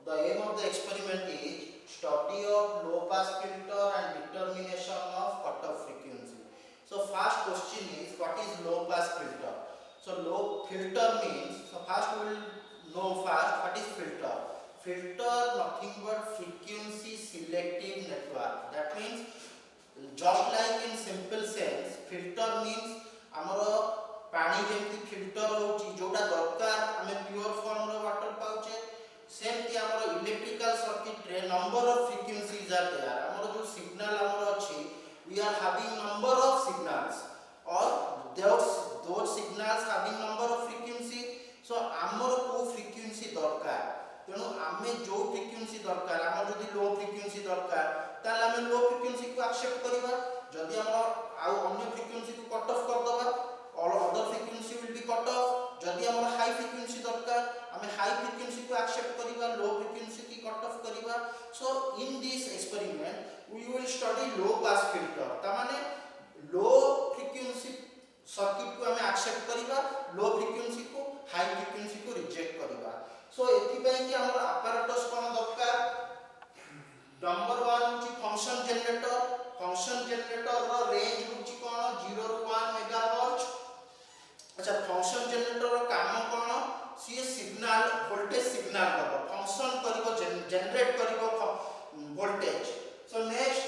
the aim of the experiment is study of low pass filter and determination of cutoff frequency. So first question is, what is low pass filter? So low filter means, so first we will know first what is filter. Filter nothing but frequency selective network. That means just like in simple sense, filter means ଆମର पानी जेमती filter होची जोडा दरकार हमें pure form रो water पाउचे सेमती हमर इलेक्ट्रिकल सर्किट रे number of frequencies are there हमर जो सिग्नल हमर अछि we are having number of signals और those signals having number of frequency so हमर को फ्रीक्वेंसी दरकार तेणु आमे जो फ्रीक्वेंसी दरकार हमर जदी लो फ्रीक्वेंसी दरकार ताले हमें लो फ्रीक्वेंसी को एक्सेप्ट करिबा जदी हमर आ अन्य फ्रीक्वेंसी को कट ऑफ कर दबा all other frequency will be cut off जदी हमर हाई फ्रीक्वेंसी दरकार हमें हाई फ्रीक्वेंसी को एक्सेप्ट करिबा लो फ्रीक्वेंसी की कट ऑफ करिबा so in this experiment we will study low pass filter ता माने लो फ्रीक्वेंसी सर्किट को हमें एक्सेप्ट करिबा लो फ्रीक्वेंसी को हाई फ्रीक्वेंसी को रिजेक्ट करिबा सो एथि पय कि हमर apparatus कोन दरकार नंबर 1 होची फंक्शन जनरेटर रो रेंज होची कोन 0 ରୁ 1 मेगाहर्ट्ज अच्छा फंक्शन जनरेटर रो काम कोन सी सिग्नल वोल्टेज सिग्नल दबो फंक्शन करिवो जनरेट करिवो वोल्टेज सो नेक्स्ट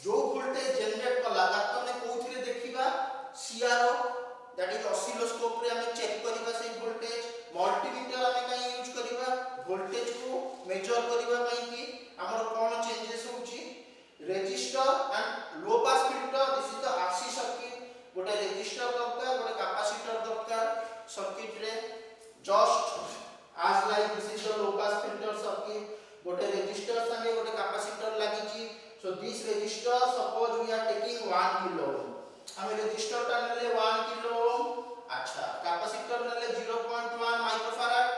जो वोल्टेज जनरेट कला ताको ने कोथिरे देखिबा सीआरओ दैट इज ऑसिलोस्कोप रे हमें चेक करिबा से वोल्टेज मल्टीमीटर हमें काई यूज करिबा वोल्टेज को मेजर करिबा पई कि हमर कोन चेंजेस होची resistor and low pass filter this is the RC circuit गोटे रेजिस्टर दरकार गोटे कैपेसिटर दरकार सर्किट रे just as like this is the low pass filter circuit गोटे रेजिस्टर संगे गोटे कैपेसिटर लागि छी so this resistor suppose we are taking 1 kilo ohm हम रेजिस्टर ता नेले 1 किलो ओम अच्छा कैपेसिटर नेले 0.1 माइक्रोफैराड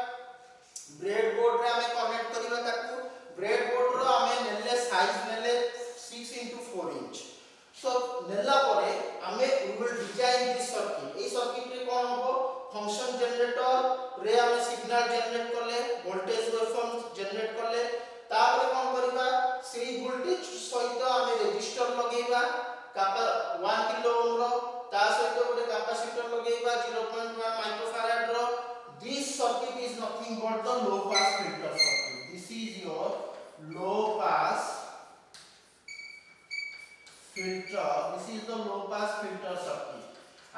ब्रेडबोर्ड रे हमें कनेक्ट करिबा ताकू ब्रेडबोर्ड रो हमें नेले साइज नेले 6 into 4 inch so नेला परे हमें we will design this circuit A circuit रे कोन होबो फंक्शन जनरेटर रे हमें सिग्नल जनरेट करले वोल्टेज वेवफॉर्म जनरेट करले तापर कोन करिबा सेही वोल्टेज सहित हमें रेजिस्टर लगेबा 1 किलो ओम रो ता सहित गोटे कैपेसिटर लगेबा 0.1 माइक्रोफैराड रो this circuit is nothing but the low pass filter circuit this is your low pass filter this is the low pass filter circuit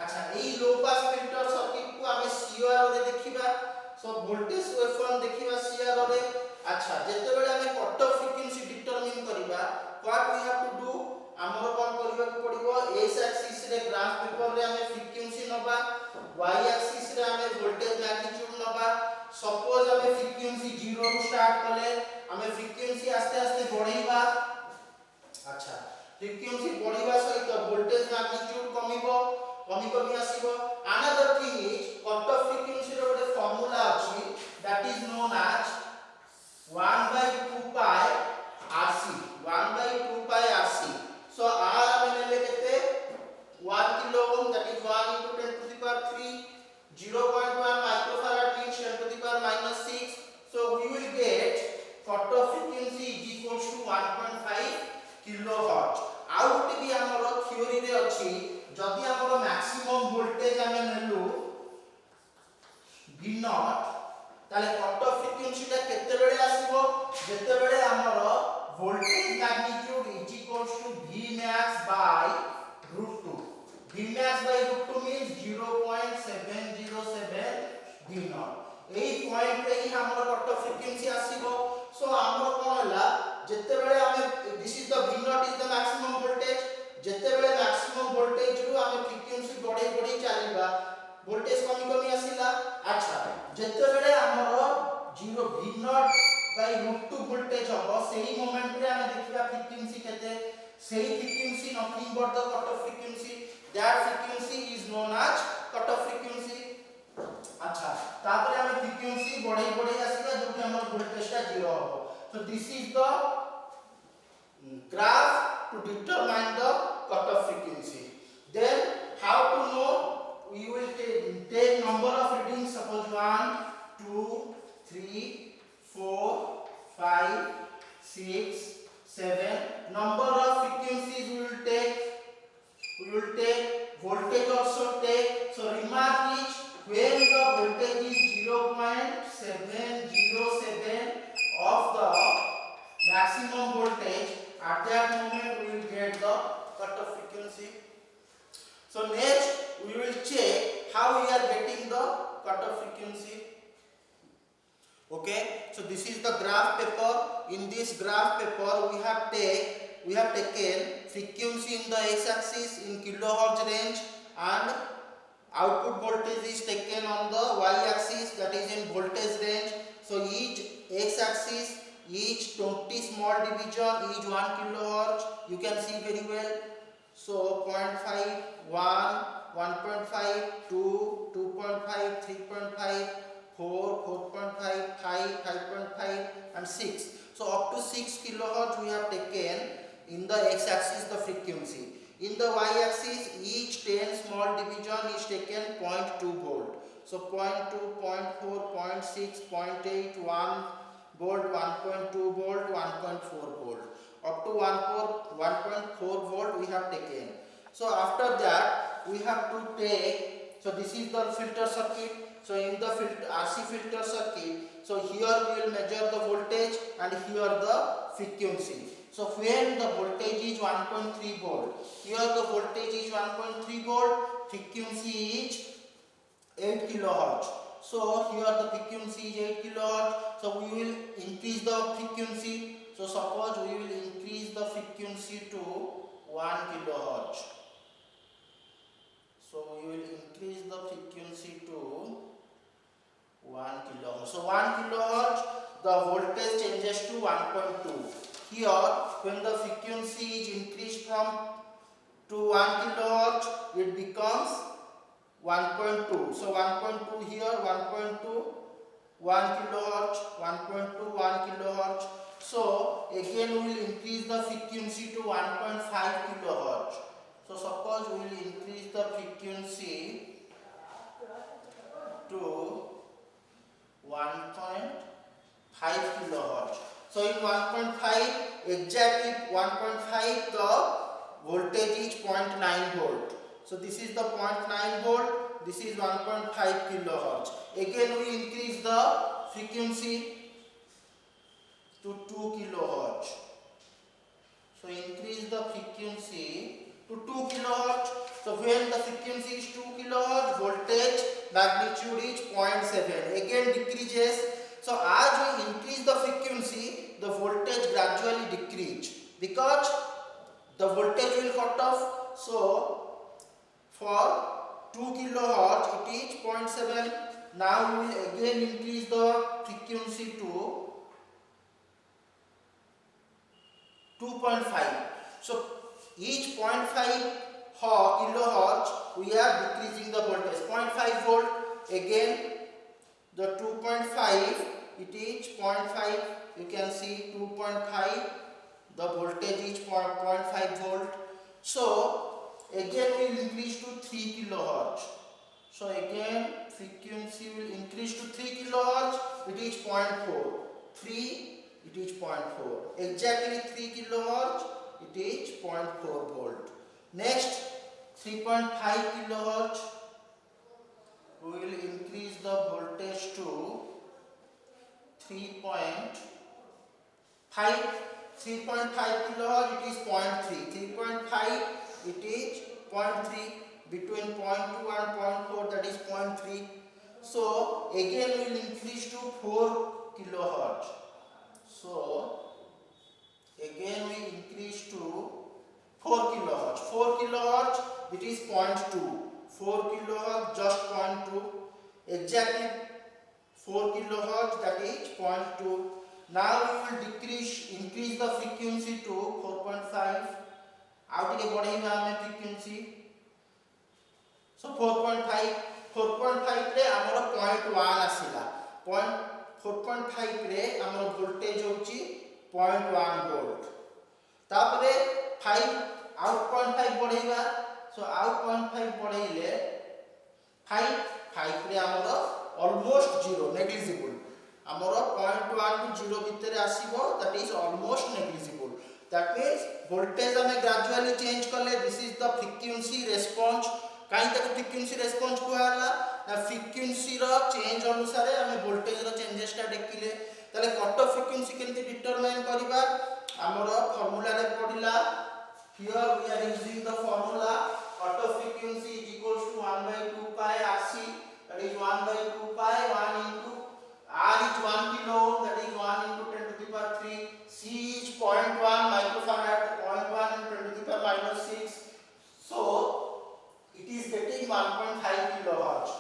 अच्छा ए लो पास फिल्टर सर्किट को हमें सीआरओ रे देखिबा सो वोल्टेज वेवफॉर्म देखिबा CRO रे अच्छा जेते बेले हमें कट ऑफ फ्रीक्वेंसी डिटरमिन करिबा what we have to do हमर कोन करिबा को पड़िबो एक्स एक्सिस रे ग्राफ पेपर रे हमें फ्रीक्वेंसी नबा वाई एक्सिस रे हमें वोल्टेज मैग्नीट्यूड नबा सपोज हमें फ्रीक्वेंसी 0 ରୁ स्टार्ट कले हमें फ्रीक्वेंसी आस्ते आस्ते बढ़ाइबा अच्छा फ्रीक्वेंसी बढ़िबा सहित वोल्टेज मैग्नीट्यूड कमी आसीबो another thing is cut off frequency रो गोटे फार्मूला अछि that is known as 1/2 pi RC 1/2 pi RC so R हमें ले केते 1 kilo ohm that is 1 into 10 to the power 3 0.1 microfarad means 10 to the power -6 so we will get cut off frequency is equals to 1.5 kilohertz out भी हमरो theory रे अछि जदी हमरो maximum voltage हमें नेलु v नॉट ताले कट ऑफ फ्रीक्वेंसी ता केते बेले आसीबो जेते बेले हमरो voltage magnitude is equals to v max by √2 v max by √2 means 0.707 v not AE point रे ही हमरो कट ऑफ फ्रीक्वेंसी आसीबो सो हमरो कोन होला जेते बेले हमें this is the v not is the maximum voltage जेते बेले मैक्सिमम वोल्टेज रु हमें फ्रीक्वेंसी बढ़ई चलीबा वोल्टेज कमी आसीला अच्छा जेते बेले हमरो 0 v नॉट बाय √2 वोल्टेज हो सेही मोमेंट रे हमें देखिबा फ्रीक्वेंसी केते सेही frequency nothing but the cut off frequency that frequency is known as cut off frequency अच्छा तापर हमें फ्रीक्वेंसी बढ़ई आसीला जो कि हमर वोल्टेज ता 0 हो so this is the graph to determine the cutoff frequency then how to know we will take number of readings suppose 1 2 3 4 5 6, 7. Number of frequencies we will take. Voltage also take. So remark is when the voltage is 0.707 of the maximum voltage, at that moment we will get the cutoff frequency. So next we will check how we are getting the cutoff frequency. Okay, so this is the graph paper. In this graph paper we have taken frequency in the x-axis in kilohertz range, and output voltage is taken on the y-axis, that is in voltage range. So each x-axis, each 20 small division is 1 kilohertz. You can see very well. So 0.5, 1, 1.5, 2, 2.5, 3.5, 4, 4.5, 5, 5.5 and 6. So up to 6 kilohertz we have taken in the x-axis the frequency. In the y-axis each 10 small division is taken 0.2 volt. So 0.2, 0.4, 0.6, 0.8, 1 volt, 1.2 volt, 1.4 volt. Up to 1.4 volt we have taken. So after that we have to take, so this is the filter circuit. So in the RC filter circuit, so here we will measure the voltage and here the frequency. So when the voltage is 1.3 volt, here the voltage is 1.3 volt, frequency is 8 kilohertz. So here the frequency is 8 kilohertz. So we will increase the frequency. So suppose we will increase the frequency to 1 kilohertz. So we will increase the frequency to 1 kilohertz. So 1 kilohertz, the voltage changes to 1.2. Here, when the frequency is increased to 1 kilohertz, it becomes 1.2. So 1.2 here, 1.2, 1 kilohertz, 1.2, 1 kilohertz. So again we will increase the frequency to 1.5 kilohertz. So suppose we will increase the frequency to 1.5 kilohertz. So in 1.5, exactly 1.5, the voltage is 0.9 volt. So this is the 0.9 volt, this is 1.5 kilohertz. Again we increase the frequency to 2 kilohertz. So increase the frequency to 2 kilohertz. So when the frequency is 2 kilohertz, voltage magnitude is 0.7. Again decreases. So as we increase the frequency, the voltage gradually decrease because the voltage will cut off. So for 2 kilohertz it is 0.7. Now we will again increase the frequency to 2.5. So each 0.5 kilohertz we are decreasing the voltage. 0.5 volt, again the 2.5, it is 0.5. You can see 2.5, the voltage is 0.5 volt. So again we will increase to 3 kilohertz. So again frequency will increase to 3 kilohertz, it is 0.4. 3, it is 0.4. Exactly 3 kilohertz, it is 0.4 volt. Next 3.5 kilohertz, we will increase the voltage to 3.5. 3.5 kilohertz, it is 0.3. 3.5, it is 0.3. Between 0.2 and 0.4, that is 0.3. So again we will increase to 4 kilohertz. So again we increase to 4 kilohertz. 4 kilohertz, it is 0.2. 4 kilohertz, just 0.2. Exactly 4 kilohertz, that is 0.2. Now we will increase the frequency to 4.5. Out के बढ़ेगा हमें frequency. So 4.5 रे हमर 0.1 आसिला. 4.5 रे हमर voltage होची 0.1 volt. तापरे 5 out 0.5 बढ़ेगा. So आउट 0.5 बढ़ेले 5 रे हमर almost zero, negligible. आमर 0.1 टू 0 भितर आसीबो that is almost negligible that means voltage हमें ग्रेजुअली चेंज करले this is the frequency response काई तक फ्रीक्वेंसी रेस्पॉन्स को हला ना फ्रीक्वेंसी रो चेंज अनुसार हमें वोल्टेज रो चेंजेस टा देखिले ताले कट ऑफ फ्रीक्वेंसी केमती डिटरमाइन करबा आमर फार्मूला रे पडिला here we are using the formula cut off frequency is equals to 1/2 pi RC that is 1/2 pi 1 into R is 1 kilo ohm that is 1 into 10 to the power 3 C is 0.1 microfarad 0.1 into 10 to the power minus 6 so it is getting 1.5 kilohertz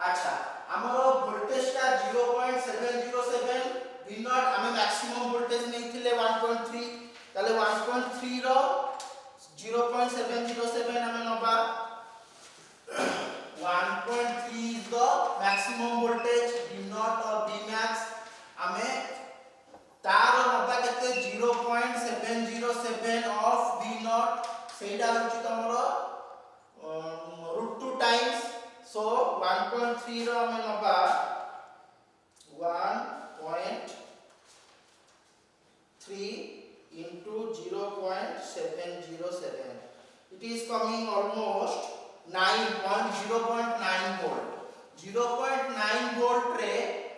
अच्छा हमरो voltage टा 0.707 V not हमें maximum voltage नहीं थिले 1.3 ताले 1.3 रो 0.707 हमें नबा 1.3 is the maximum voltage V naught or V max हमें तार नबा केते 0.707 of V naught सेटा होची तमरो √2 times so 1.3 रो हमें नबा 1.3 into 0.707 it is coming almost 0.9 volt 0.9 volt रे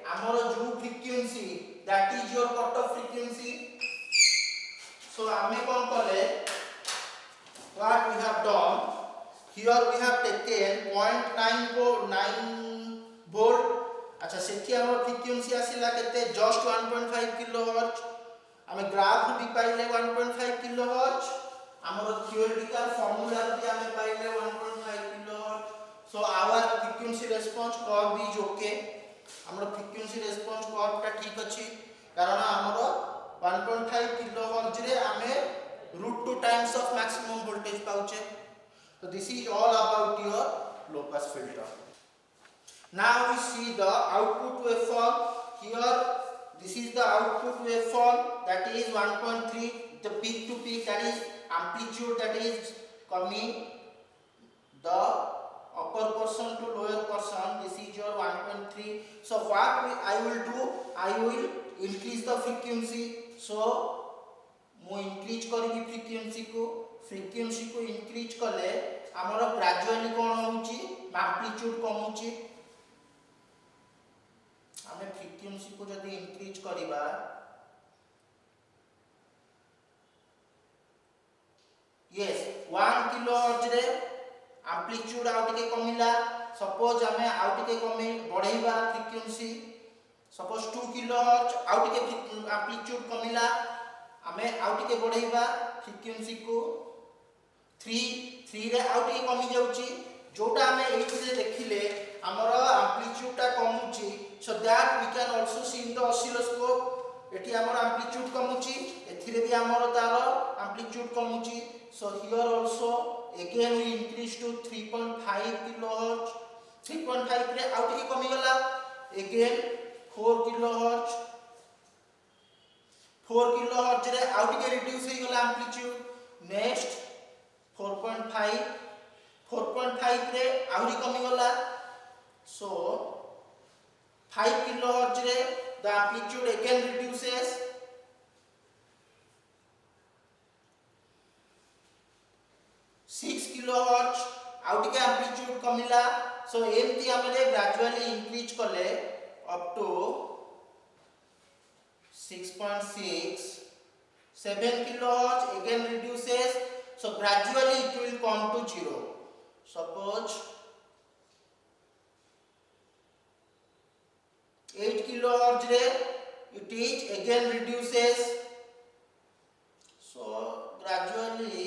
हमर जो frequency that is your cut off frequency so हमें कोन करले what we have done here we have taken 0.9 volt अच्छा सेठी हमर फ्रीक्वेंसी आसीला केते जस्ट 1.5 किलोहर्ट्ज हमें ग्राफ भी पाइले 1.5 किलोहर्ट्ज हमर थ्योरेटिकल फार्मूला भी हमें पाइले 1.5 kilohertz so our frequency response curve is okay हमर फ्रीक्वेंसी रेस्पॉन्स कर्व ता ठीक अछि कारण हमर 1.5 किलोहर्ट्ज रे हमें √2 टाइम्स ऑफ मैक्सिमम वोल्टेज पाउचे so this is all about your low pass filter now we see the output waveform here this is the output waveform that is 1.3 the peak to peak that is amplitude that is coming the upper portion to lower portion this is your 1.3 so what I will do I will increase the frequency so मु increase करी frequency को increase कले हमर gradually कोन होउची amplitude कमुची हमें frequency को जदी increase करिबा यस 1 किलोहर्ट्ज रे एम्पलीट्यूड आउट के कमिला सपोज हमें आउट के कमे बढ़ाइबा फ्रीक्वेंसी सपोज 2 किलोहर्ट्ज आउट के एम्पलीट्यूड कमिला हमें आउट के बढ़ाइबा फ्रीक्वेंसी को 3 रे आउट के कमी जाउची जोटा हमें एठी रे देखिले हमर एम्पलीट्यूड ता कमुची so that we can also see in the oscilloscope एठी हमर एम्पलीट्यूड कमुची एथिरे भी हमर तार amplitude कमुची so here also again we increase to 3.5 kilohertz 3.5 रे आउट की कमी गला again 4 kilohertz 4 kilohertz रे आउट के रिड्यूस हो गला एम्पलीट्यूड नेक्स्ट 4.5 रे आउरी कमी गला so 5 kilohertz रे the amplitude again reduces 6 kilohertz out के amplitude कमिला so एमती हमरे gradually increase करले up to 6.6 7 kilohertz again reduces so gradually it will come to 0 suppose 8 kilohertz रे it is again reduces so gradually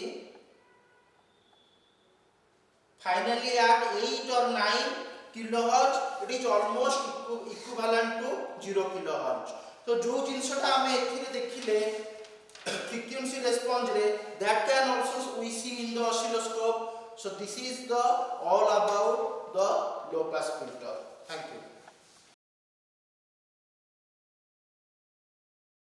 finally at 8 or 9 kilohertz it is almost equivalent to 0 kilohertz so जो जिनसटा हमें एथिरे देखिले frequency response रे that can also we see in the oscilloscope so this is the all about the low pass filter thank you